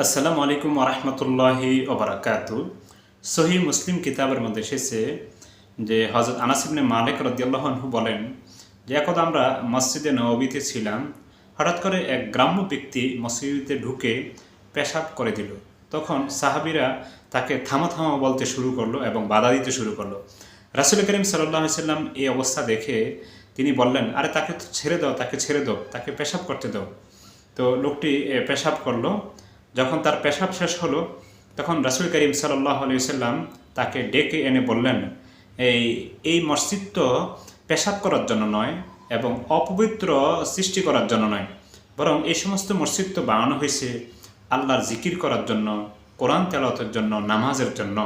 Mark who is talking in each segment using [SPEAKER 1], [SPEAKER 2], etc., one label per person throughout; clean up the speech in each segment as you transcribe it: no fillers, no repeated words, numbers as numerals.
[SPEAKER 1] আসসালামু আলাইকুম ওরহমতুল্লাহি ওবারাকাতু। সহি মুসলিম কিতাবের মধ্যে এসেছে যে হযরত আনাস ইবনে মালিক রাদিয়াল্লাহু আনহু বলেন যে একদা আমরা মসজিদে নববীতে ছিলাম, হঠাৎ করে এক গ্রাম্য ব্যক্তি মসজিদে ঢুকে পেশাব করে দিল। তখন সাহাবীরা তাকে থামো থামো বলতে শুরু করলো এবং বাধা দিতে শুরু করলো। রাসূল করিম সাল্লাল্লাহু আলাইহি সাল্লাম এই অবস্থা দেখে তিনি বললেন, আরে তাকে তো ছেড়ে দাও, তাকে ছেড়ে দাও, তাকে পেশাব করতে দাও। তো লোকটি পেশাব করলো। যখন তার পেশাব শেষ হলো তখন রাসূল করিম সাল্লাল্লাহু আলাইহি সাল্লাম তাকে ডেকে এনে বললেন, এই মসজিদ তো পেশাব করার জন্য নয় এবং অপবিত্র সৃষ্টি করার জন্য নয়, বরং এই সমস্ত মসজিদ তো বানানো হয়েছে আল্লাহর জিকির করার জন্য, কোরআন তেলাওয়াতের জন্য, নামাজের জন্য।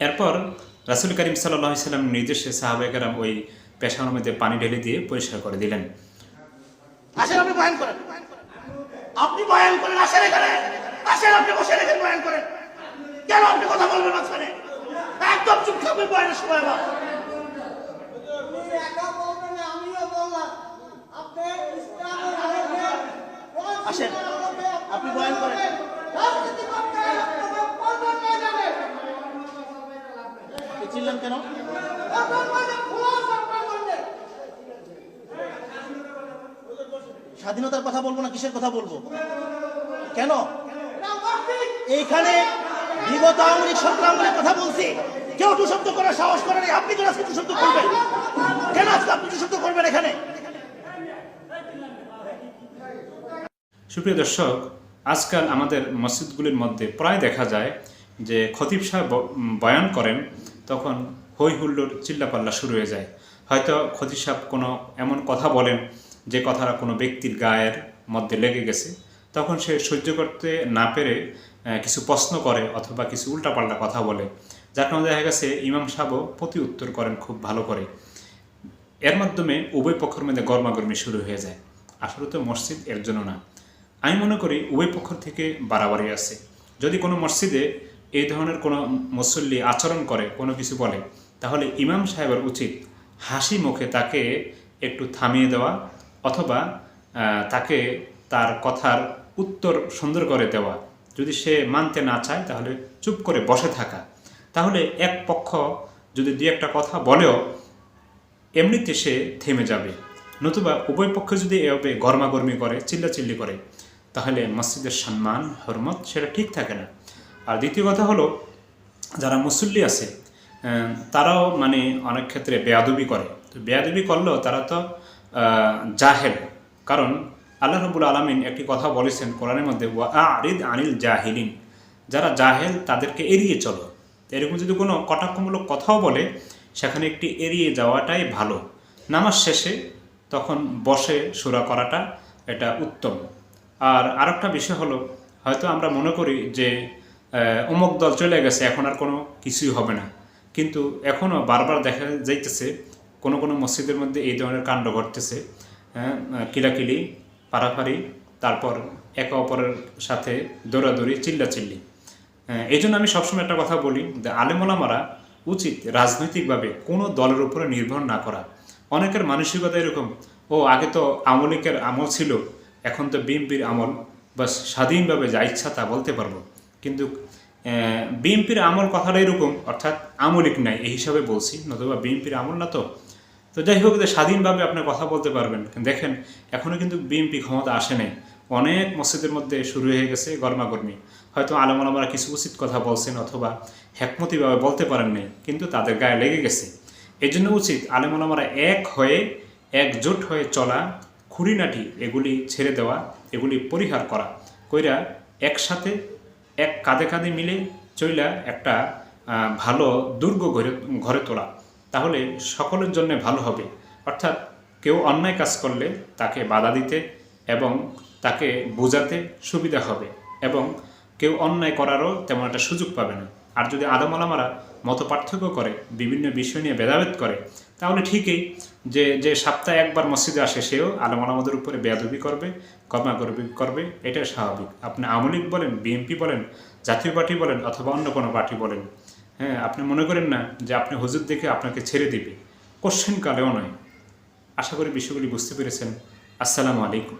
[SPEAKER 1] এরপর রাসূল করিম সাল্লাল্লাহু আলাইহি সাল্লাম নির্দেশে সাহাবায়ে কেরাম ওই পেশাবের মধ্যে পানি ঢেলে দিয়ে পরিষ্কার করে দিলেন।
[SPEAKER 2] আসেন আপনি বয়ান করেন, আপনি বয়ান করেন, আসেন এখানে, আসেন আপনি বসে এখানে বয়ান করেন। কেন আপনি কথা বলবেন মাঝখানে? একদম চুপ থাকবেন বয়ানের সময়। আমার আসেন আপনি বয়ান করেন। চিনলেন কেন? স্বাধীনতার কথা বলবো না, কিসের কথা বলবো? কেন এইখানে বিগত আওয়ামী লীগ সংগ্রামের কথা বলছি, কেউ টু শব্দ করার সাহস করে নাই। আপনি কেন আজকে টু শব্দ করবেন? কেন আজকে আপনি টু শব্দ করবেন এখানে?
[SPEAKER 1] সুপ্রিয় দর্শক, আজকাল আমাদের মসজিদগুলির মধ্যে প্রায় দেখা যায় যে খতিব সাহেব বয়ান করেন, তখন হই হুল্লোড় চিল্লাপাল্লা শুরু হয়ে যায়। হয়তো খতিব সাহেব কোনো এমন কথা বলেন যে কথাটা কোনো ব্যক্তির গায়ের মধ্যে লেগে গেছে, তখন সে সহ্য করতে না পেরে কিছু প্রশ্ন করে অথবা কিছু উল্টাপাল্টা কথা বলে, যার কারণে দেখা গেছে ইমাম সাহেবও প্রতি উত্তর করেন খুব ভালো করে। এর মাধ্যমে উভয় পক্ষের মধ্যে গরমাগর্মি শুরু হয়ে যায়। আসলে তো মসজিদ এর জন্য না। আমি মনে করি উভয় পক্ষ থেকে বাড়াবাড়ি আছে। যদি কোনো মসজিদে এই ধরনের কোনো মুসল্লি আচরণ করে, কোনো কিছু বলে, তাহলে ইমাম সাহেবের উচিত হাসি মুখে তাকে একটু থামিয়ে দেওয়া অথবা তাকে তার কথার উত্তর সুন্দর করে দেওয়া। যদি সে মানতে না চায় তাহলে চুপ করে বসে থাকা। তাহলে এক পক্ষ যদি দুই একটা কথা বলেও এমনিতে সে থেমে যাবে। নতুবা উভয় পক্ষ যদি এভাবে গরমাগর্মি করে, চিল্লাচিল্লি করে, তাহলে মসজিদের সম্মান হরমত সেটা ঠিক থাকে না। আর দ্বিতীয় কথা হলো, যারা মুসল্লি আছে তারাও অনেক ক্ষেত্রে বেয়াদবি করে। তো বেয়াদবি করলেও তারা তো জাহেল। কারণ আল্লাহ রাব্বুল আলামিন একটি কথা বলেছেন কোরআনের মধ্যে, ওয়া আরিদ আনিল জাহিলিন, যারা জাহেল তাদেরকে এড়িয়ে চলো। এরকম যদি কোনো কটাক্ষমূলক কথাও বলে, সেখানে একটি এড়িয়ে যাওয়াটাই ভালো। নামাজ শেষে তখন বসে সূরা করাটা এটা উত্তম। আর আরেকটা বিষয় হলো, হয়তো আমরা মনে করি যে অমুক দল চলে গেছে, এখন আর কোনো কিছুই হবে না, কিন্তু এখনও বারবার দেখা যাইতেছে কোনো কোনো মসজিদের মধ্যে এই ধরনের কাণ্ড ঘটতেছে। কিলাকিলি, পারাপারি, তারপর একে অপরের সাথে দৌড়াদৌড়ি, চিল্লাচিল্লি। এই জন্য আমি সবসময় একটা কথা বলি যে আলেম ওলামারা উচিত রাজনৈতিকভাবে কোনো দলের উপরে নির্ভর না করা। অনেকের মানসিকতা এরকম, আগে তো আওয়ামী লীগের আমল ছিল, এখন তো বিএনপির আমল, বাস স্বাধীনভাবে যা ইচ্ছা তা বলতে পারবো। কিন্তু বিএনপির আমল কথাটা এরকম, অর্থাৎ আওয়ামী লীগ নাই এই হিসাবে বলছি, নতুবা বিএনপির আমল না। তো যাই হোক, স্বাধীনভাবে আপনি কথা বলতে পারবেন। দেখেন এখনও কিন্তু বিএনপি ক্ষমতা আসে নাই, অনেক মসজিদের মধ্যে শুরু হয়ে গেছে গরমাগর্মি। হয়তো আলেম ওলামারা কিছু উচিত কথা বলছেন অথবা হেকমতিভাবে বলতে পারেন নাই, কিন্তু তাদের গায়ে লেগে গেছে। এই জন্য উচিত আলেম ওলামারা এক হয়ে, একজোট হয়ে চলা, খুঁটিনাটি এগুলি ছেড়ে দেওয়া, এগুলি পরিহার করা, কইরা একসাথে এক কাঁধে কাঁধে মিলে চইলা একটা ভালো দুর্গ ঘরে তোলা। তাহলে সকলের জন্য ভালো হবে। অর্থাৎ কেউ অন্যায় কাজ করলে তাকে বাধা দিতে এবং তাকে বোঝাতে সুবিধা হবে, এবং কেউ অন্যায় করারও তেমন একটা সুযোগ পাবে না। আর যদি আলেম ওলামারা মত পার্থক্য করে, বিভিন্ন বিষয় নিয়ে ভেদাভেদ করে, তাহলে ঠিকই যে সপ্তাহে একবার মসজিদে আসে সেও আলেম ওলামাদের উপরে বেয়াদবি করবে, গরমাগর্মি করবে। এটাই স্বাভাবিক। আপনি আওয়ামী লীগ বলেন, বিএনপি বলেন, জাতীয় পার্টি বলেন অথবা অন্য কোনো পার্টি বলেন, আপনি মনে করেন না যে আপনি হুজুর দেখে আপনাকে ছেড়ে দিবে, কোশ্চেন কালেও নয়। আশা করি বিষয়গুলি বুঝতে পেরেছেন। আসসালামু আলাইকুম।